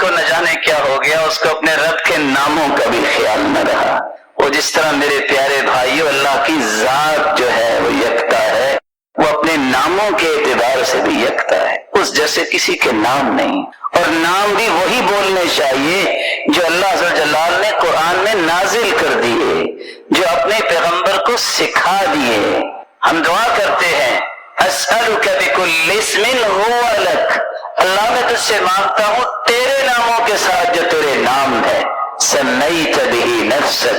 کو نہ جانے کیا ہو گیا، اس کو اپنے رب کے ناموں کا بھی خیال نہ رہا۔ وہ جس طرح میرے پیارے بھائیو اللہ کی ذات جو ہے وہ یکتا ہے، وہ اپنے ناموں کے اعتبار سے بھی یکتا ہے، اس جیسے کسی کے نام نہیں، اور نام بھی وہی بولنے چاہیے جو اللہ ذو الجلال نے قرآن میں نازل کر دیے، جو اپنے پیغمبر کو سکھا دیے۔ ہم دعا کرتے ہیں اسألک بکل اسم هو لک، اللہ میں تجھ سے مانگتا ہوں تیرے ناموں کے ساتھ جو تیرے نام ہے، سمیت بہ نفسک،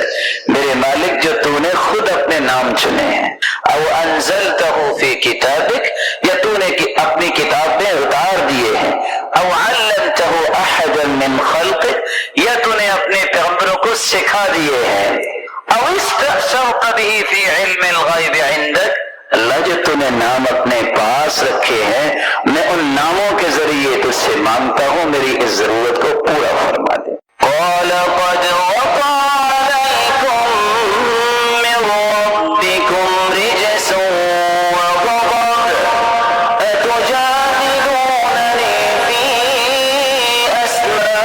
میرے مالک جو تو نے خود اپنے نام چنے ہیں، او انزلتہ فی کتابک، یا تو نے اپنی کتاب میں اتار دیے ہیں، او علمتہ احدا من خلقک، یا تو نے اپنے پیغمبروں کو سکھا دیے ہیں، او استأثرت بہ فی علم الغیب عندک، اللہ جو تو نے نام اپنے پاس رکھے ہیں، میں ان ناموں کے ذریعے تجھ سے مانگتا ہوں میری اس ضرورت کو پورا فرما دے۔ قال قد وقع عليكم من ربكم رجس وغضب أتجادلونني في أسماء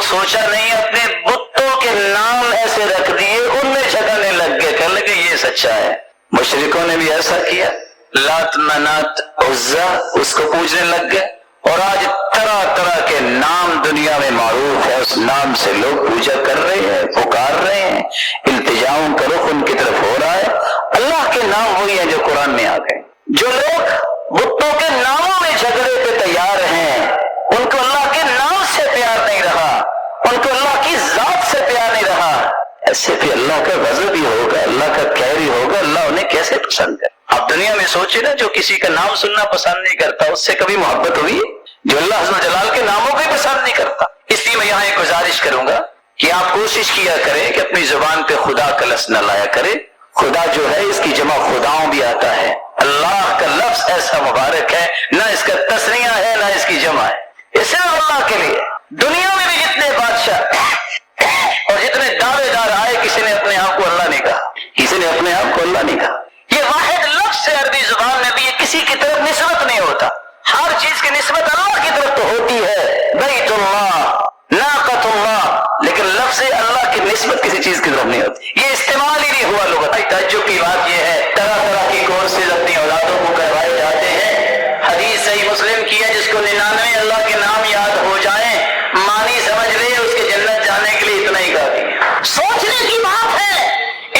سوچا نہیں، اپنے بتوں کے نام ایسے رکھ دیے، ان میں جھگڑنے لگ گئے، کہنے لگے یہ سچا ہے۔ مشرکوں نے بھی ایسا کیا، لات منات عزا اس کو پوجنے لگ گئے، اور آج طرح طرح کے نام دنیا میں معروف ہے، اس نام سے لوگ پوجا کر رہے ہیں، پکار رہے ہیں، التجاؤں کا رخ ان کی طرف ہو رہا ہے۔ اللہ کے نام وہی ہیں جو قرآن میں آ گئے۔ جو لوگ بتوں کے ناموں میں جھگڑے پہ تیار ہیں، ان کو اللہ کے نام سے پیار نہیں رہا، ان کو اللہ کی ذات سے پیار نہیں رہا، ایسے بھی اللہ کا غضب ہی ہوگا، اللہ کا قہر ہی ہوگا، اللہ انہیں کیسے پسند کرے؟ آپ دنیا میں سوچے نا، جو کسی کا نام سننا پسند نہیں کرتا، اس سے کبھی محبت ہوئی؟ جو اللہ عز و جلال کے ناموں کو پسند نہیں کرتا۔ اس لیے میں یہاں ایک گزارش کروں گا کہ آپ کوشش کیا کریں کہ اپنی زبان پہ خدا کا لفظ نہ لایا کرے۔ خدا جو ہے اس کی جمع خداؤں بھی آتا ہے، اللہ کا لفظ ایسا مبارک ہے، نہ اس کا تسنیہ ہے نہ اس کی جمع ہے، اس صرف اللہ کے لیے۔ دنیا میں بھی جتنے بادشاہ اور جتنے دعوے دار آئے، کسی نے اپنے آپ کو اللہ نہیں کہا، کسی نے اپنے آپ کو اللہ نہیں کہا۔ یہ واحد لفظ سے عربی زبان میں بھی یہ کسی کی طرف نسبت نہیں ہوتا، ہر چیز کی نسبت اللہ کی طرف تو ہوتی ہے، بیت اللہ، ناقۃ اللہ، لیکن لفظ اللہ کی نسبت کسی چیز کی طرف نہیں ہوتی، یہ استعمال ہی نہیں ہوا لغت۔ تعجب کی بات یہ ہے، طرح طرح کی کورسز اپنی اولادوں کو کروائے جاتے ہیں۔ حدیث صحیح مسلم کی ہے، جس کو 99 اللہ کے نام یاد ہو جائیں، مانی سمجھ لے اس کے جنت جانے کے لیے اتنا ہی کافی ہے۔ سوچنے کی بات ہے،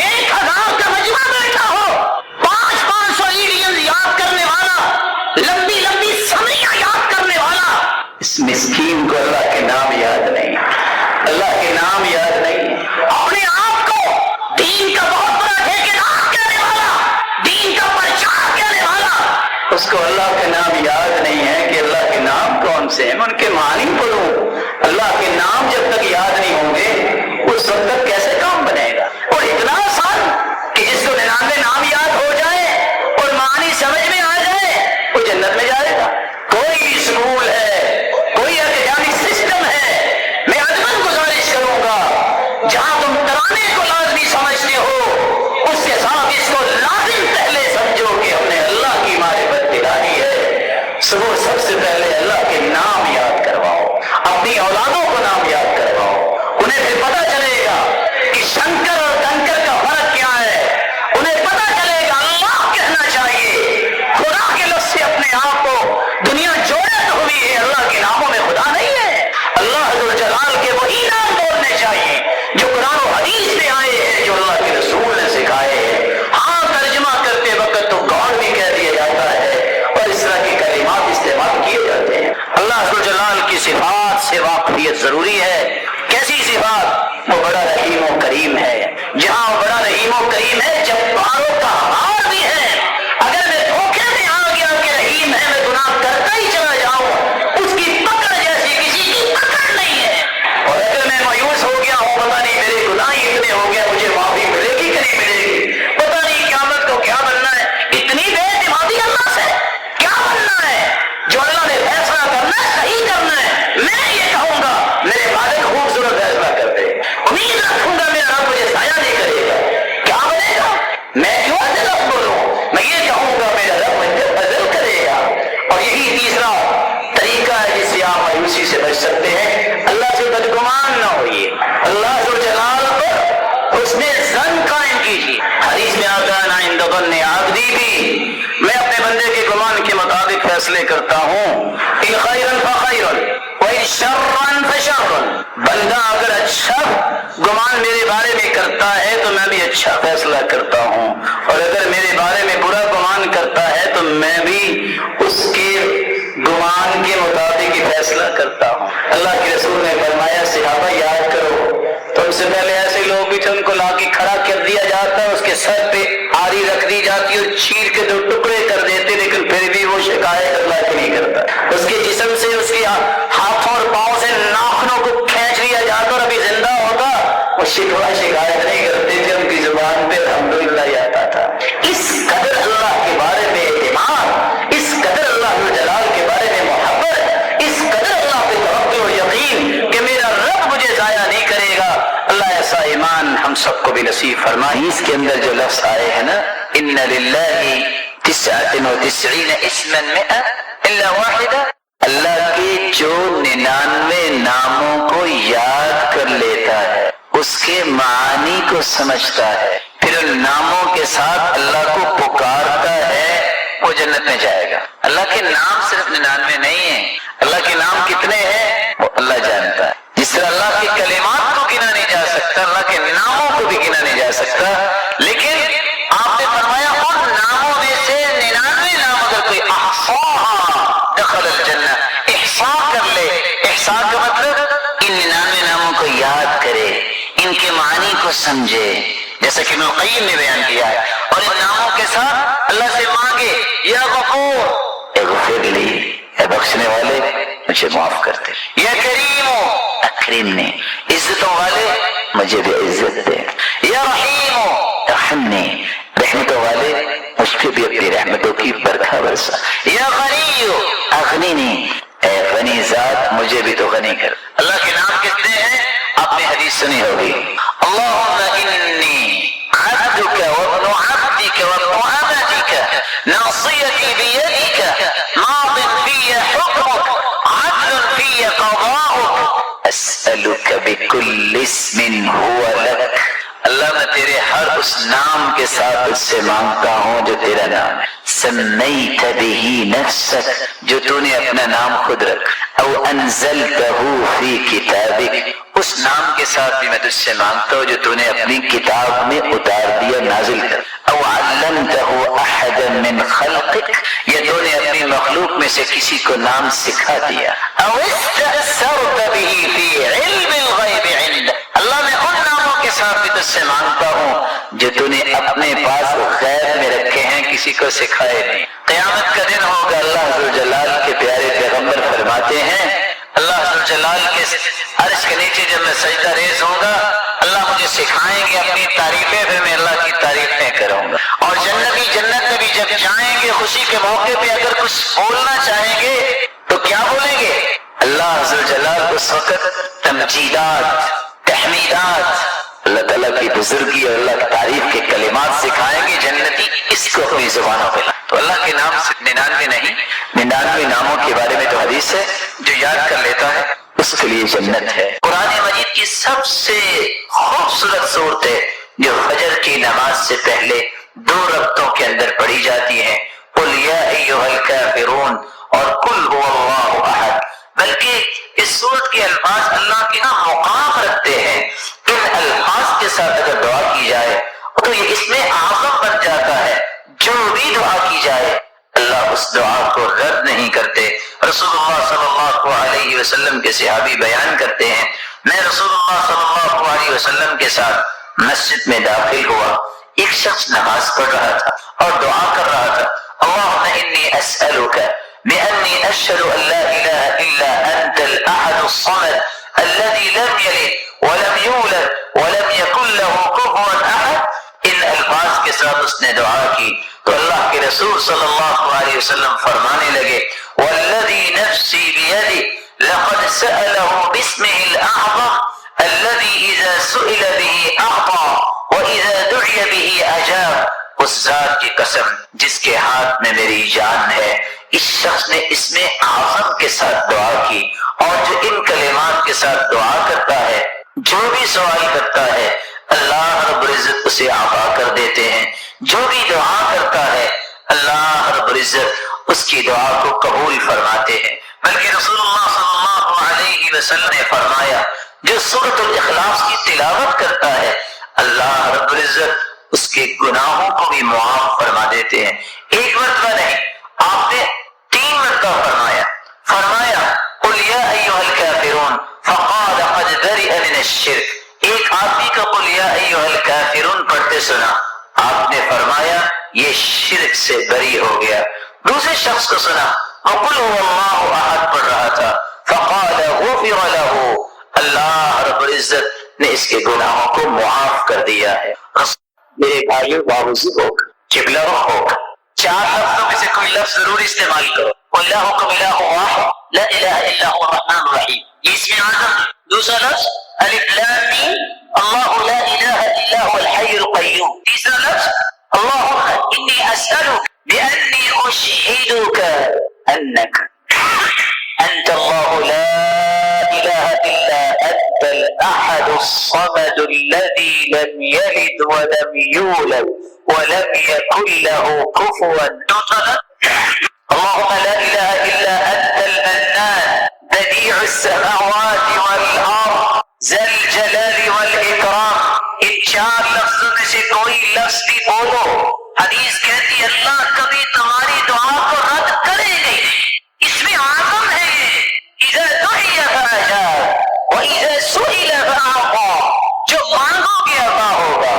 1000 کا مجمع بیٹھا ہو، 500 ایڈیز یاد کرنے والا، لمبی لمبی سمریاں یاد کرنے والا، اس مسکین کو اللہ کے نام یاد نہیں، اللہ کے نام یاد نہیں، اپنے آپ کو دین کا بہت بڑا ٹھیکیدار کہنے والا، دین کا پرچار کہنے والا، اس کو اللہ کے نام یاد نہیں ہے کہ اللہ کے نام کون سے ہیں، میں ان کے معنی پڑھوں۔ اللہ کے نام جب تک یاد نہیں ہوں گے، اس وقت تک کیسے کام بنے گا؟ اور اتنا آسان کہ جس کو 99 نام یاد ہو جائے اور معنی سمجھ میں آ جائے، وہ جنت میں جائے گا۔ کوئی اسکول ہے، کوئی اکیڈمک سسٹم ہے، میں عدمن گزارش کروں گا، جہاں تم ترانے کو لازمی سمجھتے ہو، اس کے ساتھ اس کو لازم پہلے سمجھو کہ ہم نے اللہ کی معرفت دلائی ہے۔ صبح سب سے پہلے اللہ کے نام یاد کرواؤ، اپنی اولادوں کو نام یاد کرواؤ، انہیں پھر پتہ چلے گا کہ شنکر اور کنکر کا فرق کیا ہے، انہیں پتہ چلے گا اللہ کہنا چاہیے۔ خدا کے لفظ سے اپنے آپ کو دنیا جوڑے تو ہوئی ہے، اللہ کے ناموں میں خدا نہیں ہے۔ اللہ ذو الجلال کے وہی نام بولنے چاہیے جو قرآن و حدیث میں آئے ہیں، جو اللہ کے رسول نے سکھائے ہیں۔ ہاں، ترجمہ کرتے وقت تو گاڈ بھی کہہ دیا جاتا ہے اور اس طرح کے کلمات استعمال کیے جاتے ہیں۔ اللہ ذو الجلال کی صفات سے واقفیت ضروری ہے۔ کیسی صفات؟ وہ بڑا رحیم و کریم ہے۔ جہاں وہ بڑا رحیم و کریم ہے، جباروں کا ہار بھی ہے۔ اگر میں دھوکے میں آ گیا کہ رحیم ہے، میں گناہ کرتا ہی چلا جاؤں، اس کی پکڑ جیسی کسی کی پکڑ نہیں ہے۔ بچ سکتے ہیں۔ اللہ سے بدگمان نہ ہوئیے، اللہ ذو جلال پر حسن ظن قائم کیجیے۔ حدیث میں آتا ہے نا عند ظن عبدی بھی، میں اپنے بندے کے گمان کے مطابق فیصلے کرتا ہوں۔ ان خیرا فخیر وان شرا فشر، بندہ اگر اچھا گمان میرے بارے میں کرتا ہے تو میں بھی اچھا فیصلہ کرتا ہوں، اور اگر میرے بارے میں برا گمان کرتا ہے تو میں بھی اس کے گمان کے مطابق ہی فیصلہ کرتا ہوں۔ اللہ کے رسول نے فرمایا صحابہ یاد کرو، تم سے پہلے ایسے لوگ بھی تھے ان کو لا کے کھڑا کر دیا جاتا، اس کے سر پہ آری رکھ دی جاتی اور چیر کے 2 ٹکڑے کر دیتے، لیکن پھر بھی وہ شکایت اللہ کی نہیں کرتا۔ اس کے جسم سے، اس کے ہاتھوں اور پاؤں سے ناخنوں کو کھینچ لیا جاتا اور ابھی زندہ ہوتا، وہ شکایت نہیں کرتے تھے، ان کی زبان پہ الحمدللہ آتا تھا۔ اس قدر اللہ کے بارے میں اعتماد، اس قدر اللہ جلال کے بارے میں محبت، اس قدر اللہ پہ توکل و یقین کہ میرا رب مجھے ضائع نہیں کرے گا۔ اللہ ایسا ایمان ہم سب کو بھی نصیب فرمائے۔ اس کے اندر جو لفظ آئے ہیں نا ان للہ 99 اسما 100 الا واحدہ، اللہ کے جو 99 ناموں کو یاد کر لیتا ہے، اس کے معانی کو سمجھتا ہے، پھر ان ناموں کے ساتھ اللہ کو پکارتا ہے، وہ جنت میں جائے گا۔ اللہ کے نام صرف 99 نہیں ہیں، اللہ کے نام کتنے ہیں وہ اللہ جانتا ہے۔ جس طرح اللہ کے کلمات کو گنا نہیں جا سکتا، اللہ کے ناموں کو بھی گنا نہیں جا سکتا، لیکن آپ نے فرمایا ان ناموں میں سے 99 نام اگر کوئی احصاها دخل الجنہ، احصاء کر لے، احصاء کا مطلب ان 99 ناموں کو یاد کرے، ان کے معنی کو سمجھے، جیسا کہ ابن القیم نے بیان کیا ہے، اور ان ناموں کے ساتھ اللہ سے مانگے یا غفور اغفر لی، اے بخشنے والے مجھے معاف کر دے، یا کریم اکرمنی، عزتوں والے مجھے بھی عزت دے، یا رحیم ارحمنی، رحمتوں والے مجھ پہ بھی اپنی رحمتوں کی برکھا برسا، یا غنی اغنینی، اے غنی ذات مجھے بھی تو غنی کر۔ اللہ کے نام کتنے ہیں آپ نے حدیث سنی ہوگی، اللہم انی عبدک وابن عبدک وابن امتک ناصیتی بیدک ماض فی حکمک عدل فی قضاؤک اسألک بکل اسم هو لک، اللہ میں تیرے ہر اس نام کے ساتھ اس سے مانگتا ہوں جو تیرا نام ہے، سمیت بہ نفسک، جو تو نے اپنا نام خود رکھ، او انزلتہ فی کتابک، اس نام کے ساتھ بھی میں تجھ سے مانگتا ہوں جو تو نے اپنی کتاب میں اتار دیا، نازل کر، او علمتہ احدا من خلقک، یا تو نے اپنی مخلوق میں سے کسی کو نام سکھا دیا، او استأثرت بہ فی علم الغیب عندک، اللہ میں ان ناموں کے ساتھ بھی تجھ سے مانگتا ہوں جو تو نے اپنے پاس غیب میں رکھے ہیں، کسی کو سکھائے نہیں۔ قیامت کا دن ہوگا، اللہ ذوالجلال کے پیارے پیغمبر فرماتے ہیں اللہ ذوالجلال کے عرش کے نیچے جب میں سجدہ ریز ہوں گا، اللہ مجھے سکھائیں گے اپنی تعریفیں، پھر میں اللہ کی تعریفیں کروں گا، اور جنتی جنت میں بھی جب جائیں گے خوشی کے موقع پہ اگر کچھ بولنا چاہیں گے تو کیا بولیں گے؟ اللہ ذوالجلال اس وقت تمجیدات، تحمیدات، اللہ تعالیٰ کی بزرگی اور اللہ کی تعریف کے کلمات سکھائیں گے جنتی، اس کو اپنی زبانوں پہ لائیں۔ تو اللہ کے نام سے 99 نہیں، 99 ناموں کے بارے میں تو حدیث ہے، جو یاد کر لیتا ہے اس کے لیے جنت ہے۔ قرآن مجید کی سب سے خوبصورت صورتیں جو فجر کی نماز سے پہلے 2 رکعتوں کے اندر پڑھی جاتی ہیں، قل یا ایھا الکافرون اور قل هو اللہ احد، بلکہ اس سورت کے الفاظ اللہ کے ہاں مقام رکھتے ہیں، ان الفاظ کے ساتھ اگر دعا کی جائے تو یہ اس میں اعظم بن جاتا ہے، جو بھی دعا کی جائے اللہ اس دعا کو رد نہیں کرتے۔ رسول اللہ صلی اللہ علیہ وسلم کے صحابی بیان کرتے ہیں، میں رسول اللہ صلی اللہ علیہ وسلم کے ساتھ مسجد میں داخل ہوا، ایک شخص نماز پڑھ رہا تھا اور دعا کر رہا تھا، اللہم انی اسألک بأنی اشہد ان لا الہ الا انت الاحد الصمد الذي لم يلد ولم يولد ولم يكن له كفوا احد، ان الفاظ کے ساتھ اس نے دعا کی تو اللہ کے رسول صلی اللہ علیہ وسلم فرمانے لگے، والذی نفسی بیدہ لقد سألہ باسمہ الاعظم الذي اذا سئل به اعطى واذا دعي به اجاب اس ذات کی قسم جس کے ہاتھ میں میری جان ہے. اس شخص نے اس میں عزم کے ساتھ دعا کی، اور جو ان کلمات کے ساتھ دعا کرتا ہے، جو بھی سوال کرتا ہے، اللہ رب العزت اسے عطا کر دیتے ہیں. جو بھی دعا کرتا ہے اللہ رب العزت اس کی دعا کو قبول فرماتے ہیں. بلکہ رسول اللہ صلی اللہ علیہ وسلم نے فرمایا جو سورۃ الاخلاص کی تلاوت کرتا ہے اللہ رب العزت اس کے گناہوں کو بھی معاف فرما دیتے ہیں. ایک مرتبہ نہیں، آپ نے 3 مرتبہ فرمایا قل یا ایھا الکافرون فقال قد برئ من الشرک. ایک آدمی کو قل یا ایھا الکافرون پڑھتے سنا، آپ نے فرمایا یہ شرک سے بری ہو گیا. دوسرے شخص کو سنا وقل هو اللہ احد پڑھ رہا تھا، فقال غفر له، اللہ رب العزت نے اس کے گناہوں کو معاف کر دیا ہے. میرے بھائیو باوضو ہو قبلہ رخ ہو، 4 لفظوں میں سے کوئی لفظ ضرور استعمال کرو. الہکم الہ واحد لا الہ الا هو الرحمن الرحیم، یہ اس میں اعظم. دوسرا لفظ الف لام میم اللہ لا الہ الا هو الحی القیوم. تیسرا لفظ اللهم انی اسألک بأنی اشہدک انک انت اللہ لا الہ الا انت الاحد الصمد الذي لم يلد ولم يولد ولم يكن له كفوا احد. اللهم لا اله الا انت المنان بديع السماوات والارض ذا الجلال والاکرام. ان 4 لفظوں میں سے کوئی لفظ بھی بولو، حدیث کہتی ہے اللہ کبھی تمہاری دعا کو رد کرے نہیں. اس میں عظم ہے اذا دعی فاجاب واذا سئل فاعطى. جو مانگو گے عطا ہوگا،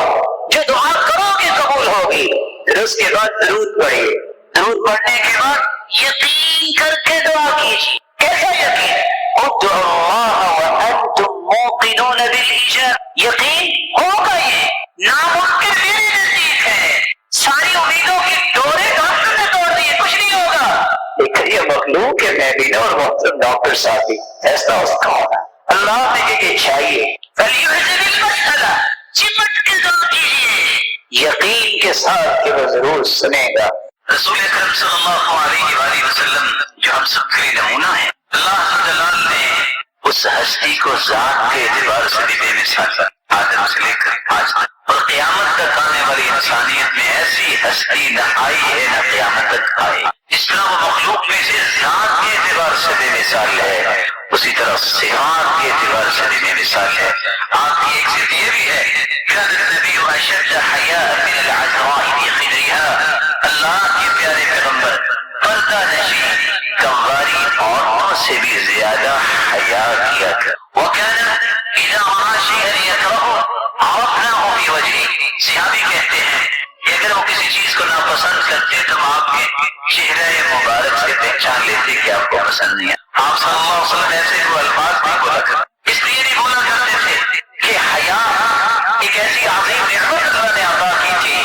جو دعا کرو گے قبول ہوگی. پھر اس کے بعد درود پڑھیے. درود پڑھنے کے بعد یقین کر کے دعا کیجیے. کیسا یقین؟ ادعوا اللہ وانتم موقنون بالاجابہ. یقین ہوگا، یہ ناممکن میرے نزدیک ہے. ساری امیدوں کی ڈورے ڈاکٹر نے توڑ دی، کچھ نہیں ہوگا. لیکن یہ مخلوق ہے نبینا اور محترم ڈاکٹر صاحب، فیصلہ اس کا ہونا. اللہ نے یہ چاہیے فلیحزن المسئلہ، چمٹ کے دعا کیجیے یقین کے ساتھ کہ وہ ضرور سنے گا. رسول اکرم صلی اللہ علیہ وآلہ وسلم جو ہم سب کے نمونہ ہے، اللہ جلال نے اس ہستی کو ذات کے اعتبار سے بھی بے مثال آدم سے لے کر آج تک اور قیامت تک آنے والی انسانیت میں ایسی ہستی نہ آئی ہے نہ قیامت تک آئی. جس طرح وہ مخلوق میں سے ذات کے اعتبار سے بے مثال ہے، اسی طرح صفات کے اعتبار سے بھی بے مثال ہے. آپ کی ایک ضد یہ بھی ہے كان النبي اشد حیاء من العذراء في خدرها. اللہ کے پیارے پیغمبر پردہ نشین کنواری عورتوں سے بھی زیادہ حیا کیا کر. وكان اذا رأى شيئا يكرهه عرفناه بوجهه. صحابی کہتے ہیں کہ اگر وہ کسی چیز کو ناپسند کرتے تو ہم آپ کے چہرے مبارک سے پہچان لیتے کہ آپ کو پسند نہیں ہے. آپ صلی اللہ علیہ وسلم ایسے کوئی الفاظ نہیں بولا کرتے، اس لیے نہیں بولا کرتے تھے کہ حیا ایک ایسی عظیم نعمت اللہ نے عطا کی تھی،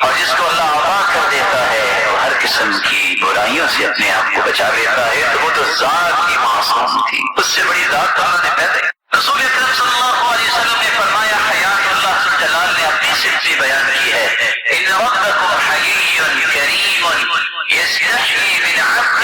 اور جس کو اللہ عطا کر دیتا ہے وہ ہر قسم کی برائیوں سے اپنے آپ کو بچا لیتا ہے. تو وہ تو ذات کی معصوم تھی، اس سے بڑی ذات اللہ نے پیدا کی. رسول اکرم صلی اللہ علیہ وسلم نے فرمایا حیات اللہ جلال نے اپنی صفت بیان کی ہے. ان ربکم حیی کریم یستحیی من عبد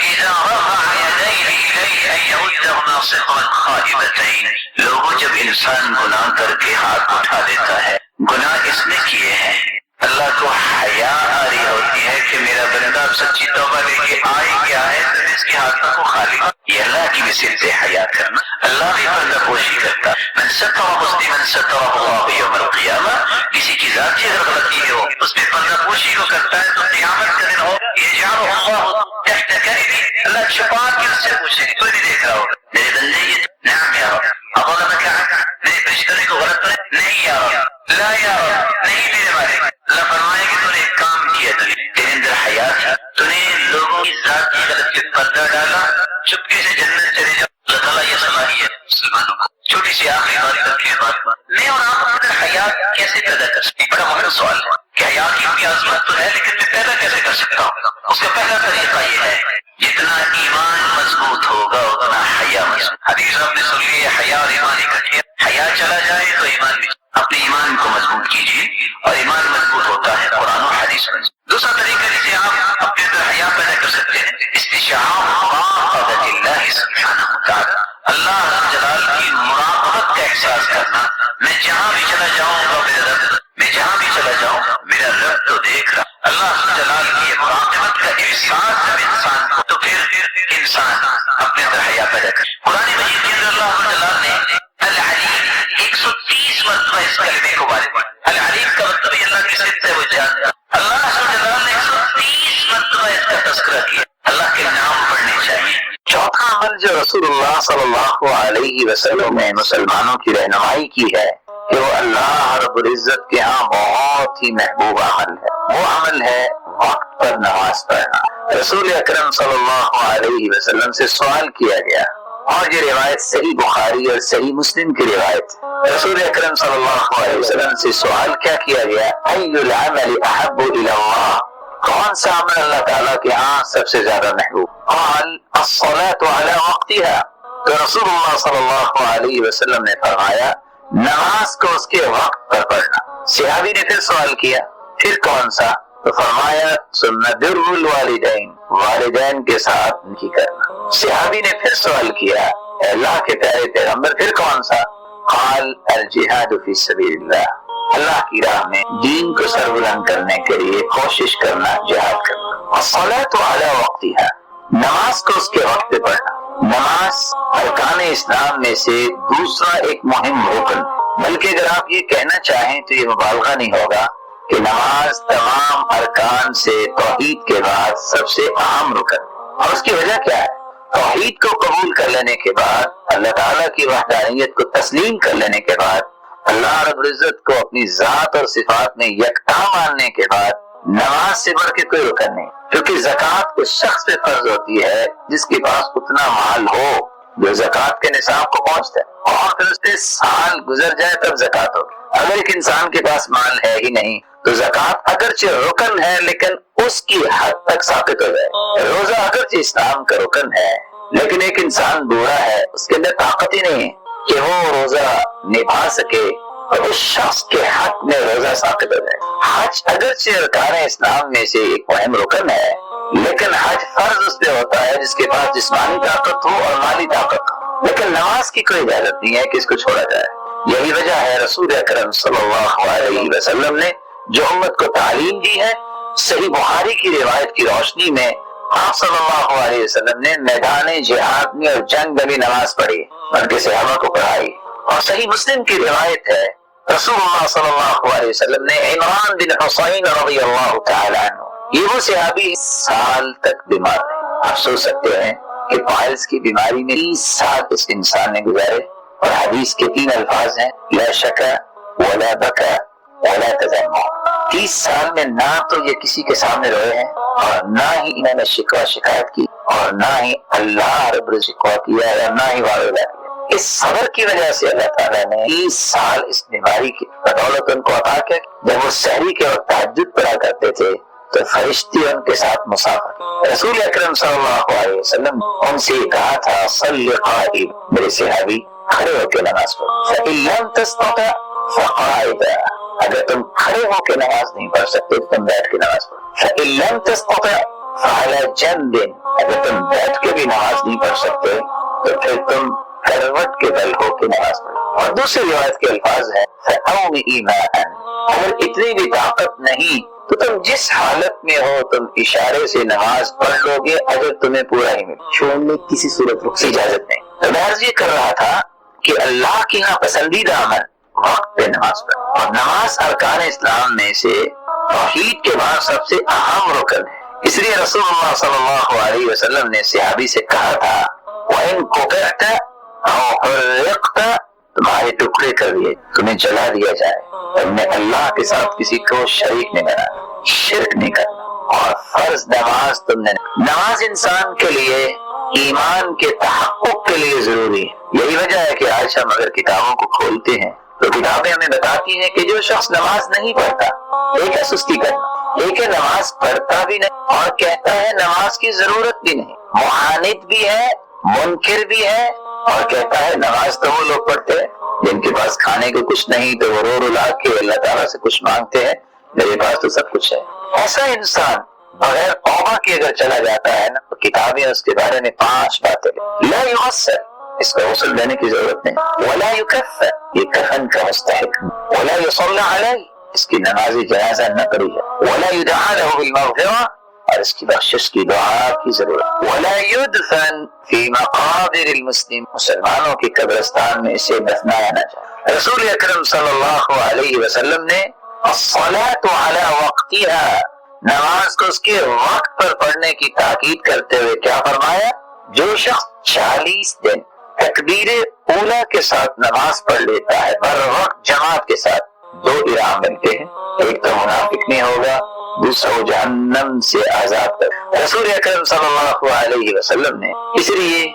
اذا رفع یدیہ الیہ ان یردهما صفرا خائبتین. لوگوں جب انسان گناہ کر کے ہاتھ اٹھا دیتا ہے، گناہ اس نے کیے ہیں، اللہ کو حیا آ رہی ہوتی ہے کہ میرا بندہ سچی توبہ لے کے آئے کیا ہے تو اس کے ہاتھوں کو خالی. یہ اللہ کی مثل سے حیا کرنا. اللہ بھی پردہ پوشی کرتا. من ستر مسلما سترہ اللہ یوم القیامہ. کسی کی ذاتی اگر غلطی ہو اس میں پردہ پوشی کو کرتا ہے تو قیامت کا دن ہو یجعلہ اللہ تحت کرمی. اللہ چھپا کے اس سے پوچھے گا، کوئی نہیں دیکھ رہا ہوگا، میرے بندے یہ نعم یا رب اظلمک عبد، میرے پیشترے کو غلط نہیں یا رب، لا یا رب نہیں میرے مالک. اللہ فرمائے کہ تو نے ایک کام کیا، تیرے اندر حیا تھی، تو نے لوگوں کی ذات کی غلطی پر پردہ ڈالا، چپکے سے جنت چلے جاؤ. اللہ تعالیٰ یہ صلاحیت مسلمانوں کو. چھوٹی سی آخری بات کر کے میں اور آپ اپنے حیا کیسے پیدا کر سکتے؟ بڑا مہم سوال ہے کہ حیا کی بھی عظمت تو ہے لیکن میں پیدا کیسے کر سکتا ہوں؟ اس کا پہلا طریقہ یہ ہے جتنا ایمان مضبوط ہوگا اتنا حیا مضبوط. حدیث آپ نے سن لی ہے حیا اور ایمان اکٹھے. حیا چلا جائے تو ایمان بھی. اپنے ایمان کو مضبوط کیجیے، اور ایمان مضبوط ہوتا ہے قرآن و حدیث میں۔ دوسرا طریقہ جسے آپ اپنے اندر حیا پیدا کر سکتے ہیں، استشعار مراقبۃ اللہ سبحانہ وتعالی، اللہ جلال کی مراقبت کا احساس کرنا۔ میں جہاں بھی چلا جاؤں گا میرا رب، میں جہاں بھی چلا جاؤں میرا رب تو دیکھ رہا۔ اللہ جلال کی مراقبت کا احساس جب انسان کو، تو پھر انسان اپنے اندر حیا پیدا کرے۔ قرآن مجید کے اندر اللہ جلال نے العلیم 130 مرتبہ اس کلمے کو بارے العلیم کا مطلب یہ اللہ کی صفت ہے، وہ جانتا۔ اللہ جلال نے 130 مرتبہ اس کا تذکرہ کیا۔ اللہ کے نام پڑھنے چاہیے۔ چوتھا عمل جو رسول اللہ صلی اللہ علیہ وسلم نے مسلمانوں کی رہنمائی کی ہے کہ وہ اللہ رب العزت کے ہاں بہت ہی محبوب عمل ہے، وہ عمل ہے وقت پر نماز پڑھنا۔ رسول اکرم صلی اللہ علیہ وسلم سے سوال کیا گیا، اور یہ روایت صحیح بخاری اور صحیح مسلم کی روایت ہے۔ رسول اکرم صلی اللہ علیہ وسلم سے سوال کیا کیا گیا؟ ای العمل احب الی اللہ، کون سا عمل اللہ تعالیٰ کے ہاں سب سے زیادہ محبوب؟ قال الصلاۃ علی وقتها، تو رسول اللہ صلی اللہ علیہ وسلم نے فرمایا نماز کو اس کے وقت پر پڑھنا۔ صحابی نے پھر سوال کیا، پھر کون سا؟ تو فرمایا ثم بر الوالدین، والدین کے ساتھ نیکی کرنا۔ صحابی نے پھر سوال کیا، اے اللہ کے پیارے پیغمبر پھر کون سا؟ قال الجہاد فی سبیل اللہ، اللہ کی راہ میں دین کو سربلند کرنے کے لیے کوشش کرنا، جہاد کرنا۔ الصلاۃ علی وقتها، نماز کو اس کے وقت پہ پڑھنا۔ نماز ارکان اسلام میں سے دوسرا ایک مہم رکن، بلکہ اگر آپ یہ کہنا چاہیں تو یہ مبالغہ نہیں ہوگا کہ نماز تمام ارکان سے توحید کے بعد سب سے اہم رکن، اور اس کی وجہ کیا ہے؟ توحید کو قبول کر لینے کے بعد، اللہ تعالیٰ کی وحدانیت کو تسلیم کر لینے کے بعد، اللہ رب العزت کو اپنی ذات اور صفات میں یکتا ماننے کے بعد نماز سے بڑھ کے کوئی رکن نہیں، کیونکہ زکوٰۃ اس شخص پہ فرض ہوتی ہے جس کے پاس اتنا مال ہو جو زکوٰۃ کے نصاب کو پہنچتا ہے، اور پھر اس پہ سال گزر جائے تب زکوٰۃ ہوگی۔ اگر ایک انسان کے پاس مال ہے ہی نہیں تو زکوٰۃ اگرچہ رکن ہے لیکن اس کی حد تک ثابت ہو جائے۔ روزہ اگرچہ اسلام کا رکن ہے لیکن ایک انسان بوڑھا ہے، اس کے اندر طاقت ہی نہیں ہے کہ وہ روزہ نبھا سکے، اور اس شخص کے حق میں روزہ ثابت ہو جائے۔ حج اگرچہ ارکان اسلام میں سے ایک اہم رکن ہے لیکن حج فرض اس پہ ہوتا ہے جس کے پاس جسمانی طاقت ہو اور مالی طاقت ہو، لیکن نماز کی کوئی اجازت نہیں ہے کہ اس کو چھوڑا جائے۔ یہی وجہ ہے رسول اکرم صلی اللہ علیہ وسلم نے جو امت کو تعلیم دی ہے، صحیح بخاری کی روایت کی روشنی میں آپ صلی اللہ علیہ وسلم نے میدان جہاد میں اور جنگ میں بھی نماز پڑھی، بلکہ صحابہ کو پڑھائی۔ اور صحیح مسلم کی روایت ہے رسول اللہ صلی اللہ علیہ وسلم نے عمران بن حسین رضی اللہ تعالیٰ عنہ، یہ وہ صحابی سال تک بیمار رہے۔ آپ سوچ سکتے ہیں کہ پائلز کی بیماری میں 30 سال اس انسان نے گزارے، اور حدیث کے 3 الفاظ ہیں، لا شکا ولا بکا ولا تذمع۔ 30 سال میں نہ تو یہ کسی کے سامنے روئے ہیں اور نہ ہی انہوں نے شکوہ شکایت کی، اور نہ ہی اللہ رب العزت شکوہ کیا اور نہ ہی وعدہ کیا۔ اس صبر کی وجہ سے اللہ تعالیٰ نے 30 سال اس بیماری کی بدولت ان کو عطا کیا۔ جب وہ سحری کے وقت تہجد پڑھا کرتے تھے تو فرشتے ان کے ساتھ مسافر۔ رسول اکرم صلی اللہ علیہ وسلم ان سے کہا تھا صلی قائم، میرے صحابی کھڑے ہو کے نماز پڑھو، فإن لم تستطع فقاعدا، اگر تم کھڑے ہو کے نماز نہیں پڑھ سکتے تو تم بیٹھ کے نماز پڑھو، فإن لم تستطع فعلى جنب، اگر تم بیٹھ کے بھی نماز نہیں پڑھ سکتے تو پھر تم کروٹ کے بل ہو کے نماز پڑھو۔ اور دوسری روایت کے الفاظ ہیں فأومئ ماء، اگر اتنی بھی طاقت نہیں تو تم جس حالت میں ہو تم اشارے سے نماز پڑھ لو گے، اگر تمہیں پورا ہی ملے، چھوڑنے کسی صورت رخ سے اجازت نہیں۔ تو میں عرض یہ کر رہا تھا کہ اللہ کے یہاں پسندیدہ عمل وقت پہ نماز پڑھ، اور نماز ارکان اسلام میں سے توحید کے بعد سب سے اہم رکن ہے۔ اس لیے رسول اللہ صلی اللہ علیہ وسلم نے صحابی سے کہا تھا وَإِن قُطِعْتَ أَوْ حُرِّقْتَ، تمہارے ٹکڑے کر دیے، تمہیں جلا دیا جائے، تم نے اللہ کے ساتھ کسی کو شریک نہیں بنانا، شرک نہیں کرنا، اور فرض نماز تم نے، نماز انسان کے لیے ایمان کے تحقق کے لیے ضروری ہے۔ یہی وجہ ہے کہ آج ہم اگر کتابوں کو کھولتے ہیں تو کتابیں ہمیں بتاتی ہیں کہ جو شخص نماز نہیں پڑھتا، ایک ہے سستی کرنا، ایک ہے نماز پڑھتا بھی نہیں اور کہتا ہے نماز کی ضرورت بھی نہیں، معاند بھی ہے، منکر بھی ہے، اور کہتا ہے نماز تو وہ لوگ پڑھتے ہیں جن کے پاس پاس کھانے کو کچھ نہیں تو وہ رو رلا کے اللہ تعالیٰ سے کچھ مانگتے ہیں، میرے پاس تو سب کچھ ہے۔ ایسا انسان بغیر توبہ کے اگر چلا جاتا ہے نا تو کتابیں اس کے بارے میں 5 باتیں لا یغسل، اس کو غسل دینے کی ضرورت نہیں، ولا یکفن، یہ کفن کا مستحق، ولا یصلی علیہ، اس کی نماز جنازہ نہ پڑھی ہے، ولا یدعى له بالمغفرہ، اور اس کی بخشش کی دعا کی ضرورت، ولا يدفن فی مقابر المسلم، مسلمانوں کی قبرستان میں اسے دفنایا نہ جائے۔ رسول اکرم صلی اللہ علیہ وسلم نے الصلاۃ علی وقتها، نماز کو اس کے وقت پر پڑھنے کی تاکید کرتے ہوئے کیا فرمایا؟ جو شخص 40 دن تکبیر اولا کے ساتھ نماز پڑھ لیتا ہے بر وقت جماعت کے ساتھ، 2 انعام ملتے ہیں، ایک تو منافق نہیں ہوگا، دوسرا وہ جہنم سے آزاد کر۔ رسول اکرم صلی اللہ علیہ وسلم نے اس لیے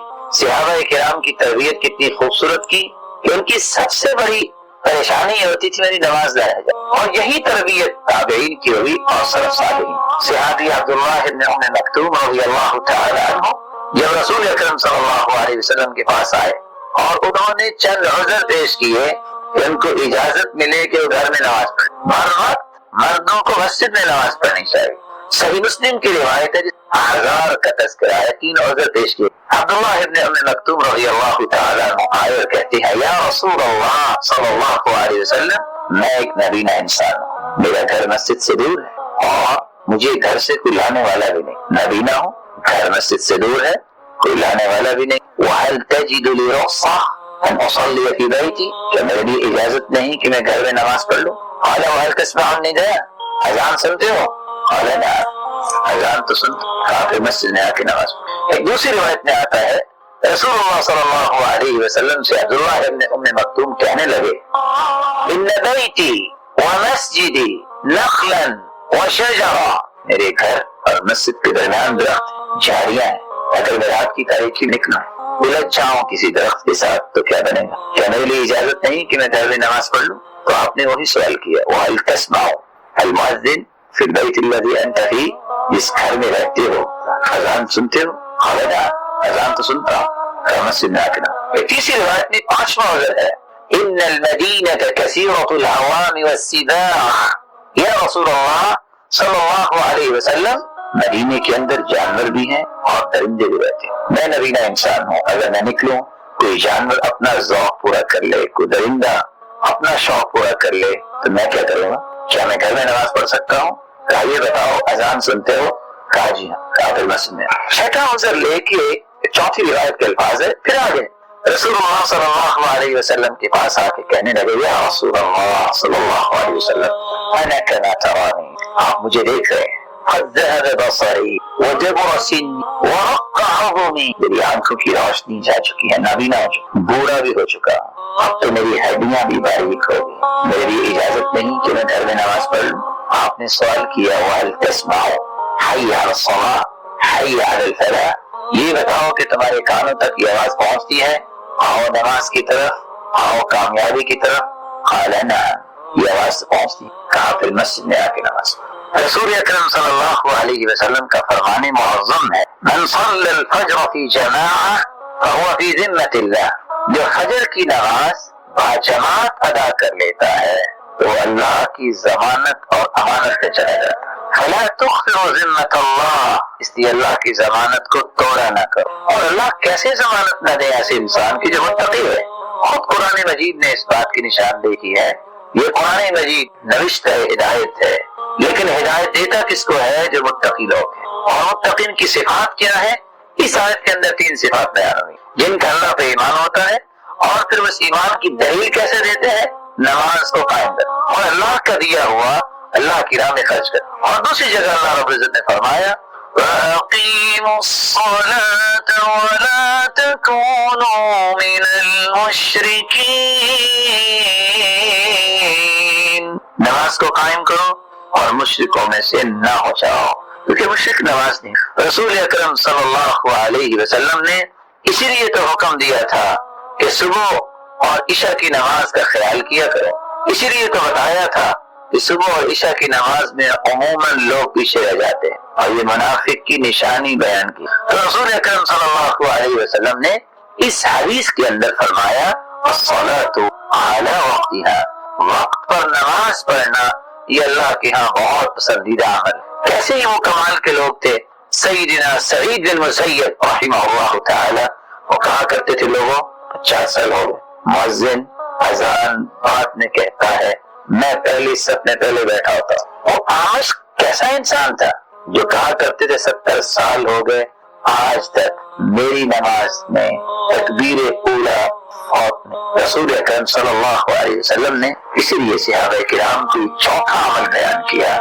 صحابہ کرام کی تربیت کتنی خوبصورت کی کہ ان کی سب سے بڑی پریشانی یہ ہوتی تھی میری نماز ضائع جائے، اور یہی تربیت تابعین کی ہوئی اور سلف صالحین۔ صحابی عبداللہ بن ام مکتوم رضی اللہ تعالی عنہ جب رسول اکرم صلی اللہ علیہ وسلم کے پاس آئے اور انہوں نے چند عذر پیش کیے کہ ان کو اجازت ملے کہ وہ گھر میں نماز پڑھیں، ہر وقت مردوں کو مسجد میں نماز پڑھنی چاہیے۔ صحیح مسلم کی روایت ہے جس 1000 کا تذکرہ ہے، 3 عذر پیش کیے۔ عبداللہ ابن ام مکتوم رضی اللہ تعالیٰ عنہ آئے اور کہتے ہیں یا رسول اللہ صلی اللہ علیہ وسلم، میں ایک نبینہ انسان ہوں، میرا گھر مسجد سے دور ہے اور مجھے گھر سے کوئی لانے والا بھی نہیں، نبینہ ہوں، گھر مسجد سے دور ہے، کوئی لانے والا بھی نہیں۔ وَهَلْ تَجِدُ لِي رُخْصَةً أَنْ أُصَلِّيَ فِي بَيْتِي، کہ میرے لیے اجازت نہیں کہ میں گھر میں نماز پڑھ لوں؟ قال وهل تسمع النداء، اذان سنتے ہو؟ قال نعم، اذان تو سنتے، کہا پھر مسجد میں آ کے نماز پڑھ۔ ایک دوسری روایت میں آتا ہے رسول اللہ صلی اللہ علیہ وسلم سے عبداللہ ابن ام مکتوم کہنے لگے ان بیتی ومسجدی نخلا وشجرا، میرے گھر اور مسجد کے درمیان درخت جاریاں ہیں، اگر میں رات کی تاریکی نکلوں الجھ جاؤں کسی درخت کے ساتھ تو کیا بنے گا؟ کیا میرے لیے اجازت نہیں کہ میں گھر میں نماز پڑھ لوں؟ تو آپ نے وہی سوال کیا وَهَلْ تَسْمَعُ الْمُؤَذِّنَ فِي الْبَيْتِ الَّذِي أَنْتَ فِيهِ، جس گھر میں رہتے ہو اذان سنتے ہو؟ قال نعم، اذان تو سنتا ہوں، کہ مسجد میں آ کے نہ۔ تیسری روایت میں 5واں عذر ہے ان المدینة كثيرة الهوام والسباع، یا رسول اللہ صلی اللہ علیہ وسلم مدینے کے اندر جانور بھی ہیں اور درندے بھی رہتے ہیں، میں نبینہ انسان ہوں، اگر میں نکلوں کوئی جانور اپنا ذوق پورا کر لے، کوئی درندہ اپنا شوق پورا کر لے تو میں کیا کروں گا؟ کیا میں گھر میں نماز پڑھ سکتا ہوں؟ کہا یہ بتاؤ اذان سنتے ہو؟ کہا جی ہاں، کہا پھر مسجد میں۔ چھٹا عذر لے کے 4تھی روایت کے الفاظ ہے، پھر آگے رسول اللہ صلی اللہ علیہ وسلم کے پاس آ کے کہنے لگے یا رسول اللہ صلی اللہ علیہ وسلم انا کما ترانی، آپ مجھے دیکھ رہے ہیں، قد ذهب بصری وجبر سنی ورق عظمی، میری آنکھوں کی روشنی جا چکی ہے، نابینا ہو چکا، بوڑھا بھی ہو چکا، اب تو میری ہڈیاں بھی باریک ہو گئی، میری اجازت نہیں کہ میں گھر میں نماز پڑھ لوں۔ آپ نے سوال کیا وَهَلْ تَسْمَعُ حَيَّ عَلَى الصَّلَاةِ حَيَّ عَلَى الْفَلَاحِ، یہ بتاؤ کہ تمہارے کانوں تک یہ آواز پہنچتی ہے آؤ نماز کی طرف، آؤ کامیابی کی طرف؟ قال نعم، یہ آواز پہنچتی ہے، کہا پھر مسجد میں آ کے نماز پڑھ۔ رسول اکرم صلی اللہ علیہ وسلم کا فرمان معظم ہے من صلی الفجر فی جماعہ فهو فی ذمۃ اللہ، جو فجر کی نماز باجماعت ادا کر لیتا ہے تو اللہ کی ضمانت اور امانت پہ چلا جاتا ہے۔ فلا تخفر ذمۃ اللہ، اس لیے اللہ کی ضمانت کو توڑا نہ کرو، اور اللہ کیسے ضمانت نہ دے ایسے انسان کی جو متقی ہے؟ خود قرآن مجید نے اس بات کی نشاندہی کی ہے، یہ قرآن مجید نوشت ہے، ہدایت ہے، لیکن ہدایت دیتا کس کو ہے؟ جو متقی لوگ ہیں، اور متقین کی صفات کیا ہے؟ اس آیت کے اندر 3 صفات بیان ہوئی جن کا اللہ پہ ایمان ہوتا ہے، اور پھر اس ایمان کی دلیل کیسے دیتے ہیں؟ نماز کو قائم کر اور اللہ کا دیا ہوا اللہ کی راہ میں خرچ کر۔ اور دوسری جگہ اللہ رب العزت نے فرمایا وَأَقِيمُوا الصَّلَاةَ وَلَا تَكُونُوا مِنَ الْمُشْرِكِينَ، نماز کو قائم کرو اور مشرکوں میں سے نہ ہو جاؤ، کیونکہ مشرک نماز نہیں۔ رسول اکرم صلی اللہ علیہ وسلم نے اسی لیے تو حکم دیا تھا کہ صبح اور عشاء کی نماز کا خیال کیا کرو، اسی لیے تو بتایا تھا کہ صبح اور عشاء کی نماز میں عموماً لوگ پیچھے رہ جاتے ہیں، اور یہ منافق کی نشانی بیان کی۔ تو رسول اکرم صلی اللہ علیہ وسلم نے اس حدیث کے اندر فرمایا الصلاۃ علی وقتها، وقت پر نماز پڑھنا یہ اللہ کے ہاں بہت پسندیدہ عمل۔ کیسے ہی وہ کمال کے لوگ تھے، سیدنا سعید بن مسیب رحمہ اللہ تعالی، وہ کہا کرتے تھے لوگوں 50 سال ہو گئے، مؤذن اذان بعد میں کہتا ہے، میں پہلے سب نے پہلے بیٹھا ہوتا۔ وہ آج کیسا انسان تھا جو کہا کرتے تھے 70 سال ہو گئے آج تک میری نماز میں تکبیر اولا فوت نہیں۔ رسول اکرم صلی اللہ علیہ وسلم نے اسی لیے صحابہ کرام کی چوتھا عمل بیان کیا،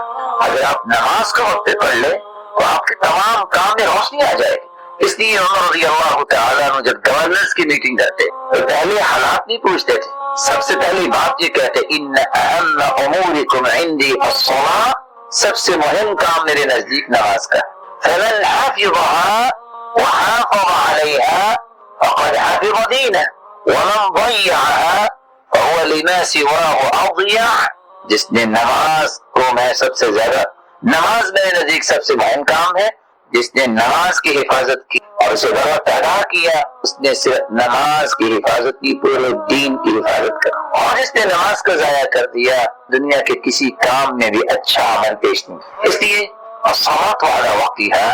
اگر آپ نماز کا وقت پڑھ لیں تو آپ کے تمام کام میں روشنی آ جائے گی۔ اس لیے عمر رضی اللہ تعالیٰ عنہ جب گورنرز کی میٹنگ کرتے تو پہلے حالات نہیں پوچھتے تھے، سب سے پہلی بات یہ کہتے ان اہم امورکم عندی الصلاۃ، سب سے مہم کام میرے نزدیک نماز کا، فمن حفظها وحافظ عليها فقد حفظ دينه ومن ضيعها فهو لما سواه اضيع، جس نے نماز کو میں سب سے زیادہ، نماز میرے نزدیک سب سے مہم کام ہے، جس نے نماز کی حفاظت کی اور اسے وقت ادا کیا، اس نے صرف نماز کی حفاظت کی، پورے دین کی حفاظت کر، اور جس نے نماز کو ضائع کر دیا دنیا کے کسی کام میں بھی اچھا عمل پیش نہیں۔ اس لیے الصلاۃ علی وقتها،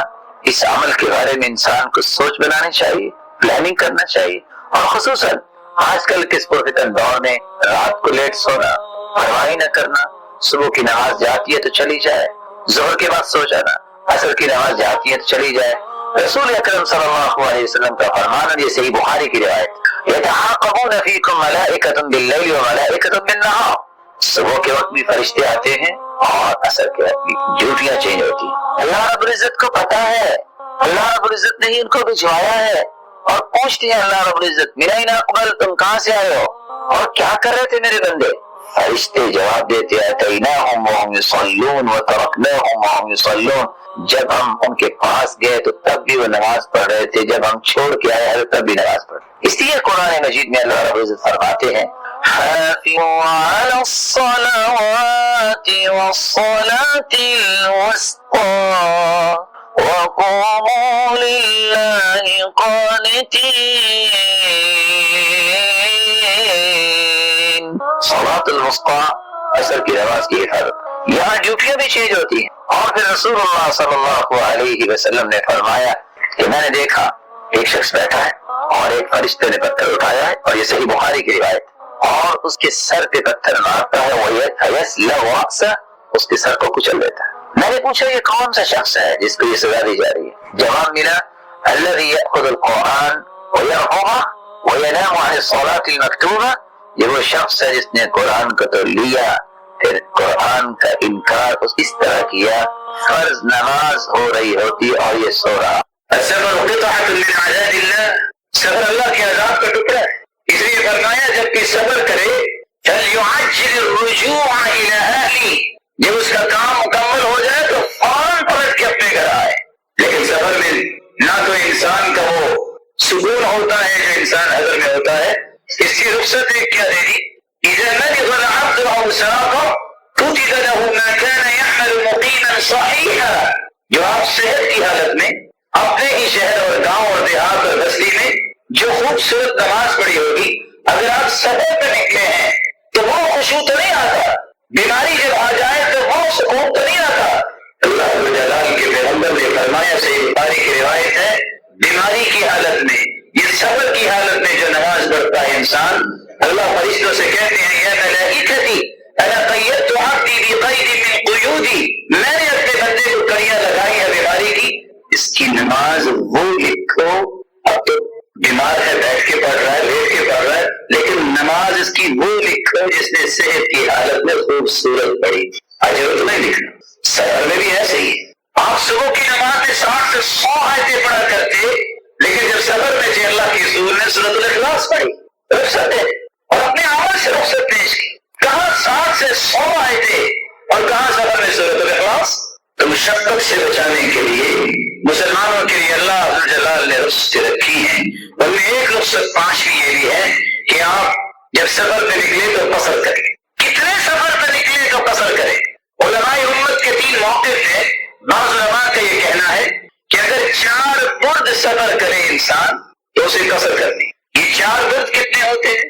اس عمل کے بارے میں انسان کو سوچ بنانی چاہیے، پلاننگ کرنا چاہیے، اور خصوصاً آج کل کے اس پرفتن دور میں رات کو لیٹ سونا، پرواہی نہ کرنا، صبح کی نماز جاتی ہے تو چلی جائے، ظہر کے بعد سو جانا، عصر کی نماز جاتی ہے تو چلی جائے۔ رسول اکرم صلی اللہ علیہ وسلم کا فرمان ہے، یہ صحیح بخاری کی روایت، یتعاقبون فیکم ملائکۃ باللیل وملائکۃ بالنہار، صبح کے وقت بھی فرشتے آتے ہیں اور عصر کے وقت بھی ڈیوٹیاں چینج ہوتی ہیں۔ اللہ رب العزت کو پتا ہے، اللہ رب العزت نے ہی ان کو بھجوایا ہے، اور پوچھتے ہیں اللہ رب العزت میرا ہی اقبال تم کہاں سے آئے ہو اور کیا کر رہے تھے میرے بندے؟ فرشتے جواب دیتے اتیناہم وہم یصلون وترکناہم وہم یصلون، جب ہم ان کے پاس گئے تو تب بھی وہ نماز پڑھ رہے تھے، جب ہم چھوڑ کے آئے ہیں تب بھی نماز پڑھ رہے۔ اس لیے قرآن مجید میں اللہ رب العزت فرماتے ہیں حافظوا علی الصلوات والصلاة الوسطى وقوموا للہ قانتین، صلاۃ الوسطی، عصر کی نماز کی حفاظت، یہاں ڈیوٹیاں بھی چینج ہوتی ہیں۔ اور پھر رسول اللہ صلی اللہ علیہ وسلم نے فرمایا کہ میں نے دیکھا ایک شخص بیٹھا ہے اور ایک فرشتے نے پتھر اٹھایا ہے، اور یہ صحیح بخاری کی روایت، اور اس کے سر پہ پتھر مارتا ہے، وَيَسْلَوْ رَأْسَهُ، اس کے سر کو کچل دیتا ہے۔ میں نے پوچھا یہ کون سا شخص ہے جس کو یہ سزا دی جا رہی ہے؟ جواب ملا الذي يأخذ القرآن ويرفعه وينام عن الصلاة المكتوبة، یہ وہ شخص ہے جس نے قرآن کو تو لیا پھر قرآن کا انکار اس طرح کیا، فرض نماز ہو رہی ہوتی اور یہ سو رہا۔ الصبر قطعة من عذاب اللہ، صبر اللہ کے عذاب کا ٹکڑا ہے، اس لیے فرمایا جب کہ صبر کرے فليعجل الرجوع إلى أهله، جب اس کا کام مکمل ہو جائے تو فوراً پلٹ کے اپنے گھر آئے۔ لیکن سفر میں نہ تو انسان کا وہ سکون ہوتا ہے جو انسان حضر میں ہوتا ہے، اس کی رخصت ایک کیا دے دی، اذا مرض العبد او سافر كتب له ما كان يعمل مقيما صحيحا، جو آپ صحت کی حالت میں اپنے ہی شہر اور گاؤں اور دیہات اور بستی میں جو خوبصورت نماز پڑھی ہوگی، اگر آپ سفر پہ نکلے ہیں تو وہ خشوع تو نہیں آتا، بیماری جب آ جائے تو وہ سکون تو نہیں آتا۔ اللہ جلال کے پیغمبر نے فرمایا، صحیح بخاری کی روایت ہے، بیماری کی حالت میں، یہ صبر کی حالت میں جو نماز پڑھتا ہے انسان، اللہ فرشتوں سے کہتے ہیں یا ملائکتی انا قیدت عبدی بقید من قیودی، میں نے اپنے بندے کو کڑیاں لگائی ہے بیماری کی، اس کی نماز وہ لکھو، اب تو بیمار ہے بیٹھ کے پڑھ رہا ہے لیٹ کے پڑھ رہا ہے، لیکن نماز اس کی وہ لکھو جس نے صحت کی حالت میں خوبصورت پڑھی، اجر تو نہیں لکھنا۔ سفر میں بھی ایسے ہی ہے، آپ صبح کی نماز میں 60 سے 100 آیتیں پڑھا کرتے، لیکن جب سفر میں سے اللہ کے رسول نے سورۃ الاخلاص پڑھی، رخصت ہے اور اپنے عمل سے رخصت پیش کی، کہاں 60 سے 100 آیتیں اور کہاں سفر میں سورۃ الاخلاص۔ تو مشقت سے بچانے کے لیے مسلمانوں کے لیے اللہ جلال نے رخصت رکھی ہیں، ان میں ایک رخصت 5ویں یہ بھی ہے کہ آپ جب سفر پہ نکلے تو قصر کریں، کتنے سفر پہ نکلے تو قصر کریں۔ علماء امت کے 3 موقف ہیں، بعض علماء کا یہ کہنا ہے کہ اگر 4 برد سفر کرے انسان تو اسے قصر کرنی۔ یہ 4 برد کتنے ہوتے ہیں؟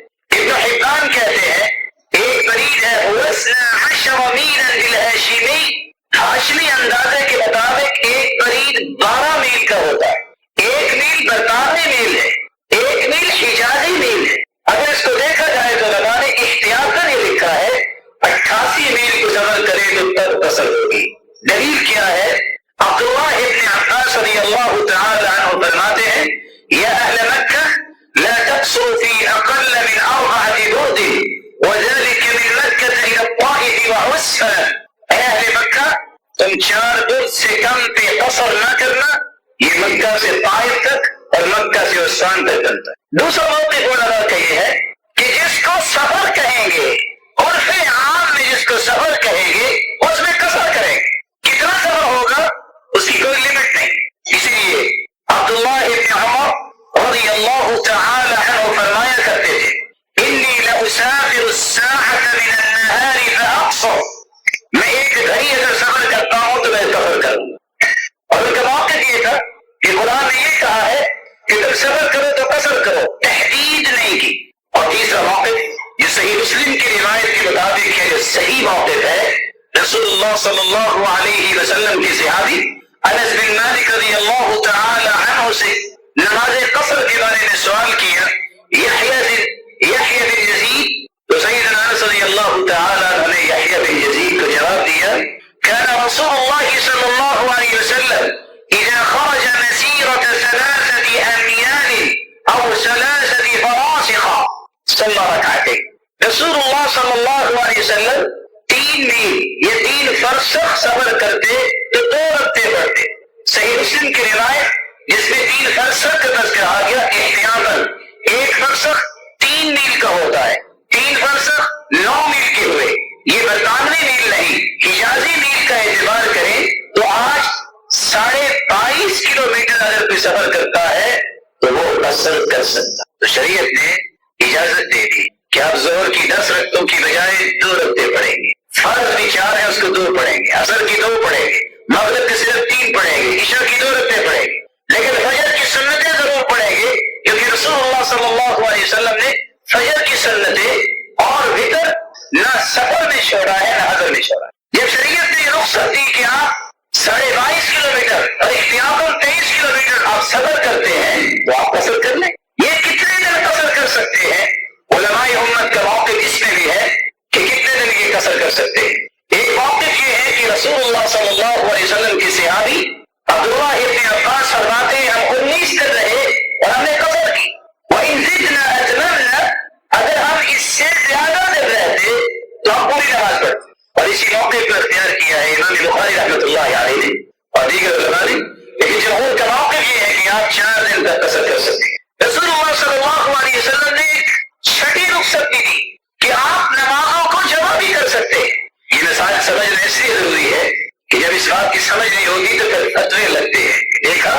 لیکن 4 برد سے کم پہ قصر نہ کرنا، یہ مکہ سے طائف تک اور مکہ سے عثمان تک بنتا ہے۔ دوسرا موقف علماء کا یہ ہے کہ جس کو سفر کہیں گے، عرف عام میں جس کو سفر کہیں گے اس میں قصر کریں گے۔ کتنا سفر ہوگا اس کی کوئی لمٹ نہیں۔ اسی لیے عبداللہ ابن عمر رضی اللہ تعالی عنہ فرمایا کرتے تھے انی لأسافر الساعة من النهار فأقصر، میں ایک گھڑی اگر سفر کرتا ہوں تو میں سفر کروں گا۔ اور ان کا موقف یہ تھا کہ قرآن نے یہ کہا ہے کہ تم سفر کرو تو قصر کرو، تحدید نہیں کی۔ اور تیسرا موقف جو صحیح مسلم کی روایت کے مطابق ہے، جو صحیح موقف ہے، رسول اللہ صلی اللہ علیہ وسلم کے صحابی انس بن مالک رضی اللہ تعالی عنہ سے نماز قصر کے بارے میں سوال کیا یحییٰ بن یزید، تو سیدنا انس رضی اللہ تعالی عنہ نے یحییٰ بن یزید کو جواب دیا كان رسول الله صلى الله عليه وسلم إذا خرج مسيرة 3 أميال أو 3 فراسخ صلى ركعتين، رسول اللہ صلی اللہ علیہ وسلم 3 میل یا 3 فرسخ سفر کرتے تو 2 رکعتیں پڑھتے۔ صحیح مسلم کی روایت جس میں 3 فرسخ کا تذکرہ آ گیا، احتیاطاً 1 فرسخ 3 میل کا ہوتا ہے، 3 فرسخ 9 میل کے ہوئے، یہ برطانوی میل نہیں، حجازی میل کا اعتبار کریں تو آج 22.5 کلومیٹر اگر کوئی سفر کرتا ہے تو وہ قصر کر سکتا۔ تو شریعت نے اجازت دے دی کہ آپ ظہر کی 10 رکعتوں کی بجائے 2 رکعتیں پڑھیں گے، فرض بھی 4 ہے اس کو 2 پڑھیں گے، عصر کی 2 پڑھیں گے، مغرب کی صرف 3 پڑھیں گے، عشاء کی 2 رکعتیں پڑھیں گے، لیکن فجر کی سنتیں ضرور پڑھیں گے، کیونکہ رسول اللہ صلی اللہ علیہ وسلم نے فجر کی سنتیں اور وتر نہ سفر میں چھوڑا ہے نہ حضر میں چھوڑا ہے۔ جب شریعت نے رخصت دی کہ آپ 22.5 کلومیٹر اور احتیاطاً 23 کلومیٹر آپ سفر کرتے ہیں تو آپ قصر کر لیں۔ یہ کتنے دن قصر کر سکتے ہیں؟ علماء امت کا موقف اس میں بھی ہے کہ کتنے دن یہ قصر کر سکتے ہیں۔ ایک موقف یہ ہے کہ رسول اللہ صلی اللہ علیہ وسلم کے صحابی عبداللہ ابن عباس فرماتے ہیں ہم 19 دن رہے اور ہم نے قصر کی، وَإِن زِدْنَا أَتْمَمْنَا، اگر ہم اس سے زیادہ دن رہتے تو ہم پوری نماز پڑھتے۔ اور اسی موقع کو اختیار کیا ہے امام بخاری رحمۃ اللہ علیہ نے اور دیگر علماء نے، لیکن جمہور کا موقف یہ ہے کہ آپ 4 دن تک قصر کر سکتے ہیں۔ رسول اللہ صلی اللہ علیہ وسلم نے ایک 6ٹھی رخصت بھی دی کہ آپ نمازوں کو جمع بھی کر سکتے ہیں۔ یہ مثال سمجھنا اس لیے ضروری ہے کہ جب اس بات کی سمجھ نہیں ہوگی تو پھر فتوے لگتے ہیں، دیکھا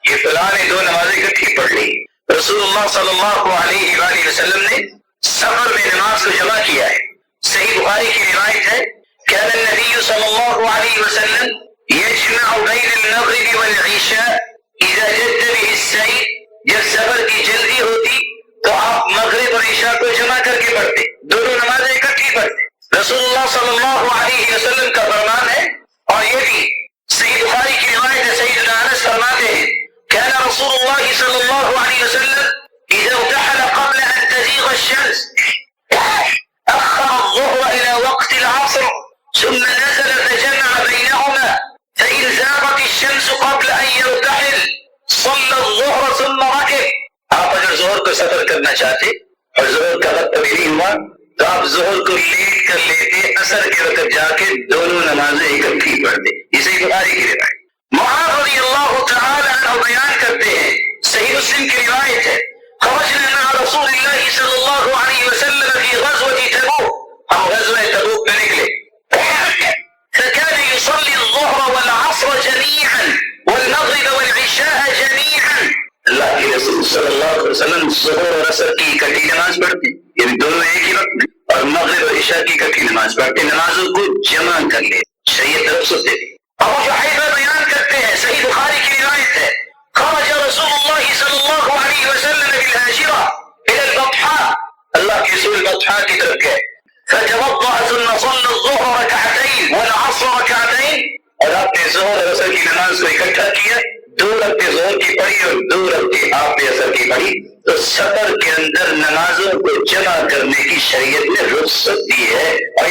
یہ فلاں نے 2 نمازیں اکٹھی پڑھ لی۔ رسول اللہ صلی اللہ علیہ وآلہ وسلم نے سفر میں نماز کو جمع کیا ہے۔ صحیح بخاری کی روایت ہے كان النبي صلى الله عليه وسلم يجمع بين المغرب والعشاء اذا جد به السير، جب سفر کی جلدی ہوتی تو آپ مغرب اور عشاء کو جمع کر کے پڑھتے، دونوں نمازیں اکٹھی پڑھتے۔ رسول اللہ صلی اللہ علیہ وسلم کا فرمان ہے، اور یہ بھی صحیح بخاری کی روایت ہے، سیدنا انس فرماتے ہیں كان رسول الله صلی اللہ علیہ وسلم اذا ارتحل قبل ان تزيغ الشمس اخر الظهر الى وقت العصر ثم نزل فجمع بينهما فإن زاغت الشمس قبل أن يرتحل صلى الظهر ثم ركب۔ آپ اگر ظہر کو سفر کرنا چاہتے اور ظہر کا وقت ابھی نہیں ہوا تو آپ ظہر کو لیٹ کر لیتے، عصر کے وقت جا کے دونوں نمازیں اکٹھی پڑھتے۔ یہ صحیح بخاری کی روایت۔ معاذ رضی اللہ تعالی عنہ بیان کرتے ہیں، صحیح مسلم کی روایت ہے خرجنا مع رسول اللہ صلی اللہ علیہ وسلم في غزوة تبوک، ہم غزوہ تبوک میں نکلے، فكان يصلي الظهر والعصر جميعا والمغرب والعشاء جميعا، اللہ کے رسول صلی اللہ علیہ وسلم ظہر اور عصر کی اکٹھی نماز پڑھتے، یعنی دونوں ایک ہی وقت میں، اور مغرب اور عشاء کی اکٹھی نماز پڑھتے، نمازوں کو جمع کر لے، شریعت رخصت دے دی۔ ابو جحیفہ بیان کرتے ہیں، صحیح بخاری کی روایت ہے خرج رسول اللہ صلی اللہ علیہ وسلم بالهاجرة الى البطحاء، اللہ کے رسول بطحاء کی طرف گئے، فتوضأ ثم صلى الظهر ركعتين والعصر ركعتين، اور آپ نے ظہر اور عصر کی نماز کو اکٹھا کیا، 2 رکعتیں ظہر کی پڑھی اور 2 رکعتیں آپ نے عصر کی پڑھی۔ تو سفر کے اندر نمازوں کو جمع کرنے کی شریعت نے رخصت دی ہے، اور